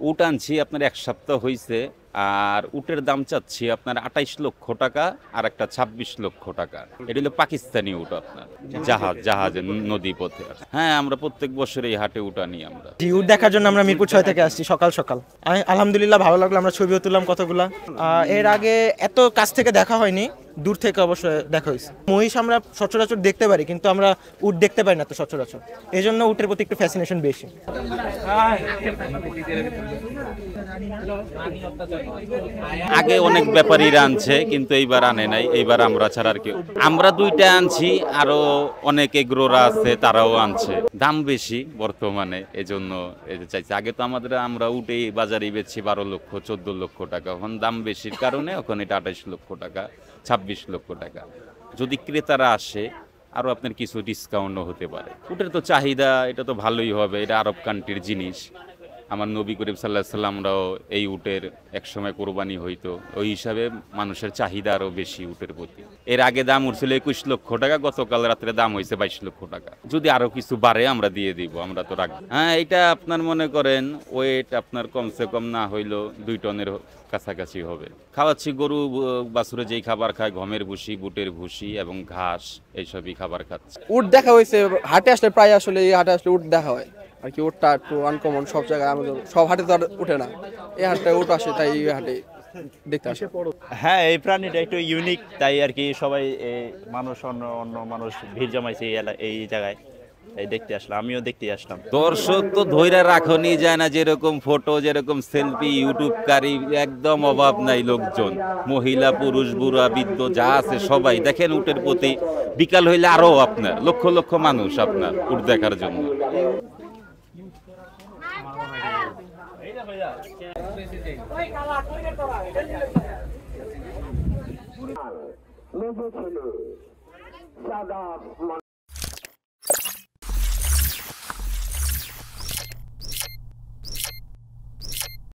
উট আনছি আপনার 1 সপ্তাহ হয়েছে, আর উটের দাম চাচ্ছি আপনার 28 লক্ষ টাকা আর একটা 26 লক্ষ টাকা। এটা হলো পাকিস্তানি উট, আপনার জাহাজে নদী পথে। হ্যাঁ, আমরা প্রত্যেক বছর এই হাটে উট আনি আমরা। জি, উট দেখার জন্য আমরা মিরপুর 6 থেকে আসছি সকাল সকাল। আলহামদুলিল্লাহ ভালো লাগলো, আমরা ছবিও তুললাম কতগুলা। এর আগে এত কাছ থেকে দেখা হয়নি, দূর থেকে অবশ্যই দেখা হয়েছে। মহিষ আমরা সচরাচর দেখতে পারি, কিন্তু আমরা উট দেখতে পারি না তো সচরাচর, এই জন্য উটের প্রতি একটু ফ্যাসিনেশন বেশি। আগে অনেক ব্যাপারীরা আনছে, কিন্তু এইবার আনে নাই। এইবার আমরা ছাড়া আর কেউ। আমরা 2টা আনছি, আরো অনেক এগ্রোরা আছে তারাও আনছে। দাম বেশি বর্তমানে, এজন্য এই যে চাইছে। আগে তো আমরা উঠেই বাজারে বেচছি 12 লক্ষ 14 লক্ষ টাকা। এখন দাম বেশির কারণে এখন এটা 28 লক্ষ টাকা 26 লক্ষ টাকা। যদি ক্রেতারা আসে আরো আপনার কিছু ডিসকাউন্টও হতে পারে। উটের তো চাহিদা, এটা তো ভালোই হবে, এটা আরব কান্ট্রির জিনিস। আমার নবী করিম সাল্লাল্লাহু আলাইহি সাল্লামরাও এই উটের একসময় কোরবানি হইতো, ওই হিসাবে মানুষের চাহিদা আরও বেশি উটের প্রতি। এর আগে দাম উঠছিল 21 লক্ষ টাকা, গতকাল রাত্রে দাম হয়েছে 22 লক্ষ টাকা। যদি আরো কিছু বাড়ে আমরা দিয়ে দিব, আমরা তো রাখবো। হ্যাঁ, এটা আপনার মনে করেন ওয়েট আপনার কমসে কম না হইলো 2 টনের কাছাকাছি হবে। খাওয়াচ্ছি গরু বাছুরে যেই খাবার খায়, গমের ভুসি, বুটের ভুসি এবং ঘাস, এইসবই খাবার খাচ্ছে। উট দেখা হয়েছে হাটে আসলে, প্রায় আসলে এই হাটে আসলে উট দেখা হয় আর কি। উটটা একটু আনকমন, সব জায়গায় আমাদের সব হাটে তো আর উঠে না, এই হাটটায় উট আসে, তাই এই হাটে দেখতে আসে। হ্যাঁ, এই প্রাণীটা একটু ইউনিক, তাই আর কি সবাই মানুষ অন্য মানুষ ভিড় জমাইছে এই জায়গায়, এই দেখতে আসলাম, আমিও দেখতে আসলাম। দর্শক তো ধৈর্য রাখনি যায় না, যেরকম ফটো, যেরকম সেলফি, ইউটিউবকারী একদম অভাব নাই লোকজন। মহিলা, পুরুষ, বুড়া, বৃদ্ধ যা আছে সবাই দেখেন উটের প্রতি। বিকাল হইলে আরো আপনার লক্ষ লক্ষ মানুষ আপনার উট দেখার জন্য।